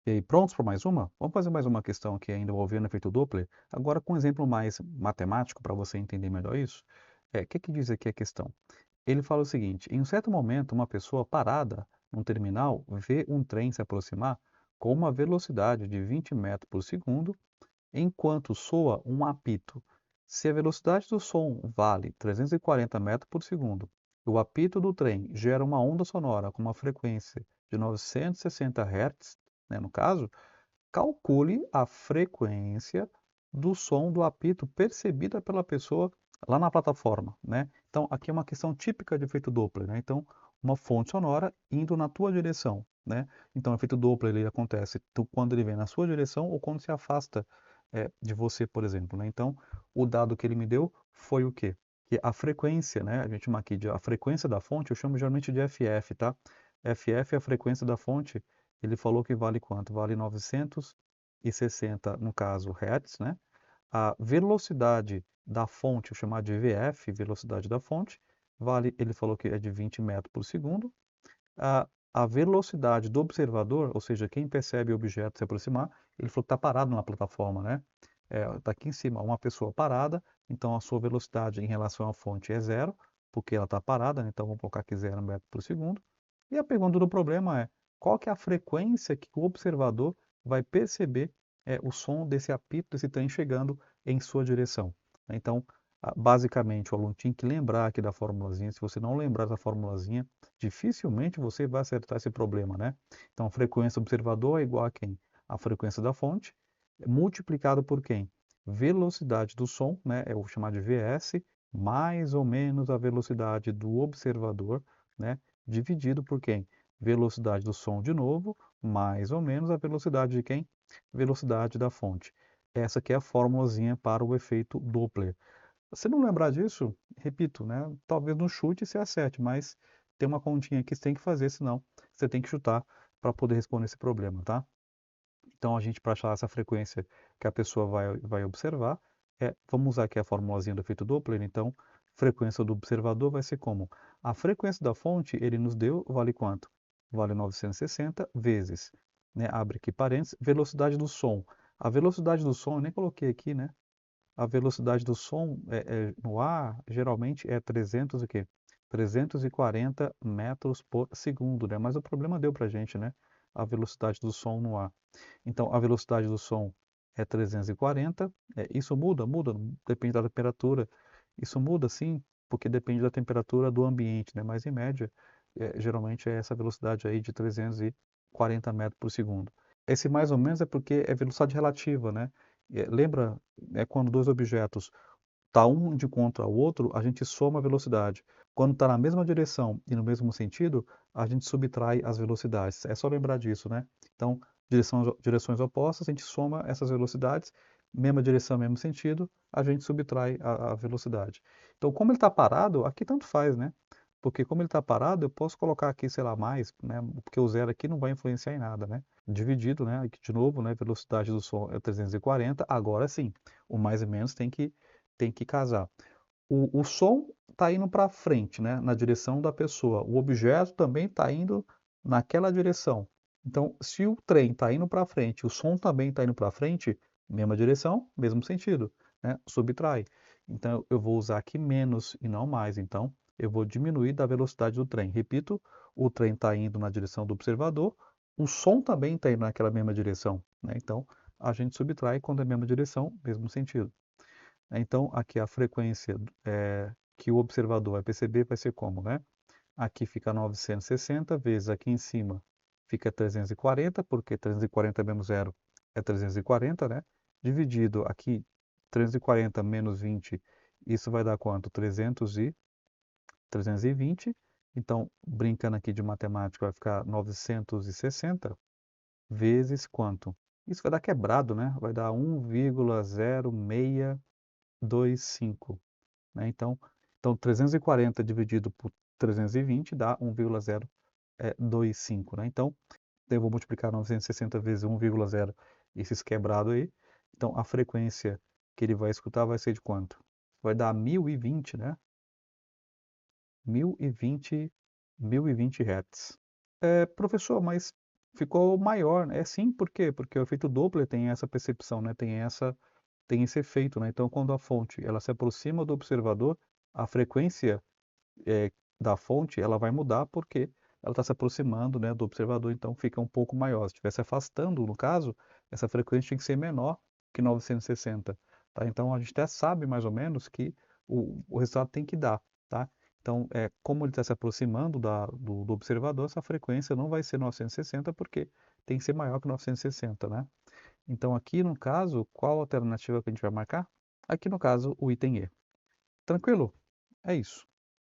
E aí, prontos para mais uma? Vamos fazer mais uma questão aqui ainda envolvendo efeito Doppler, agora com um exemplo mais matemático para você entender melhor isso. O que que diz aqui a questão? Ele fala o seguinte: em um certo momento, uma pessoa parada num terminal vê um trem se aproximar com uma velocidade de 20 metros por segundo, enquanto soa um apito. Se a velocidade do som vale 340 metros por segundo e o apito do trem gera uma onda sonora com uma frequência de 960 Hz, né, no caso, calcule a frequência do som do apito percebida pela pessoa lá na plataforma, né. Então, aqui é uma questão típica de efeito Doppler, né, então, uma fonte sonora indo na tua direção, né. Então, o efeito Doppler ele acontece quando ele vem na sua direção ou quando se afasta, de você, por exemplo, né. Então, o dado que ele me deu foi o quê? Que a frequência, né, a gente chama aqui de a frequência da fonte, eu chamo geralmente de FF, tá. FF é a frequência da fonte, ele falou que vale quanto? Vale 960, no caso, hertz, né? A velocidade da fonte, eu chamar de VF, velocidade da fonte, vale, ele falou que é de 20 metros por segundo. A velocidade do observador, ou seja, quem percebe o objeto se aproximar, ele falou que está parado na plataforma, né? Está aqui em cima, uma pessoa parada, então a sua velocidade em relação à fonte é zero, porque ela está parada, né? Então vamos colocar aqui 0 metro por segundo. E a pergunta do problema é, qual que é a frequência que o observador vai perceber o som desse apito, desse trem chegando em sua direção? Então, basicamente, o aluno tinha que lembrar aqui da formulazinha. Se você não lembrar da formulazinha, dificilmente você vai acertar esse problema, né? Então, a frequência do observador é igual a quem? A frequência da fonte, multiplicado por quem? Velocidade do som, né? Eu vou chamar de Vs, mais ou menos a velocidade do observador, né? Dividido por quem? Velocidade do som de novo, mais ou menos a velocidade de quem? Velocidade da fonte. Essa aqui é a formulazinha para o efeito Doppler. Se não lembrar disso, repito, né, talvez no chute você acerte, mas tem uma continha que você tem que fazer, senão você tem que chutar para poder responder esse problema, tá? Então a gente, para achar essa frequência que a pessoa vai observar, vamos usar aqui a formulazinha do efeito Doppler, então frequência do observador vai ser como? A frequência da fonte, ele nos deu, vale quanto? Vale 960 vezes, né, abre aqui parênteses, velocidade do som. A velocidade do som, eu nem coloquei aqui, né? A velocidade do som no ar geralmente é 300 o quê? 340 metros por segundo, né? Mas o problema deu para a gente, né? A velocidade do som no ar. Então, a velocidade do som é 340. Isso muda? Muda, depende da temperatura. Isso muda sim, porque depende da temperatura do ambiente, né? Mas em média, geralmente é essa velocidade aí de 340 metros por segundo. Esse mais ou menos é porque é velocidade relativa, né? Lembra, quando dois objetos tá um de contra o outro, a gente soma a velocidade. Quando está na mesma direção e no mesmo sentido, a gente subtrai as velocidades. É só lembrar disso, né? Então, direções opostas, a gente soma essas velocidades, mesma direção, mesmo sentido, a gente subtrai a velocidade. Então, como ele está parado, aqui tanto faz, né? Porque como ele está parado, eu posso colocar aqui, sei lá, mais, né? Porque o zero aqui não vai influenciar em nada, né? Dividido, né? Aqui de novo, né? Velocidade do som é 340. Agora sim, o mais e menos tem que casar. O som está indo para frente, né, na direção da pessoa. O objeto também está indo naquela direção. Então, se o trem está indo para frente, o som também está indo para frente, mesma direção, mesmo sentido, né? Subtrai. Então, eu vou usar aqui menos e não mais. Então, eu vou diminuir da velocidade do trem. Repito, o trem está indo na direção do observador, o som também está indo naquela mesma direção, né? Então, a gente subtrai quando é a mesma direção, mesmo sentido. Então, aqui a frequência que o observador vai perceber vai ser como, né? Aqui fica 960 vezes aqui em cima fica 340, porque 340 menos zero é 340, né? Dividido aqui, 340 menos 20, isso vai dar quanto? 320. Então, brincando aqui de matemática, vai ficar 960 vezes quanto? Isso vai dar quebrado, né? Vai dar 1,0625, né? Então 340 dividido por 320 dá 1,025, né? Então, eu vou multiplicar 960 vezes 1,0, esses quebrados aí. Então, a frequência que ele vai escutar vai ser de quanto? Vai dar 1020, né? 1020 Hz. Professor, mas ficou maior, né. É sim, por quê? Porque o efeito Doppler tem essa percepção, né, tem esse efeito, né. Então quando a fonte ela se aproxima do observador, a frequência, eh, da fonte ela vai mudar, porque ela está se aproximando, né, do observador, então fica um pouco maior. Se estiver se afastando, no caso, essa frequência tem que ser menor que 960, tá. Então a gente até sabe mais ou menos que o resultado tem que dar, tá. Então, como ele está se aproximando do observador, essa frequência não vai ser 960, porque tem que ser maior que 960, né. Então aqui no caso, qual alternativa que a gente vai marcar? Aqui no caso, o item E. Tranquilo? É isso.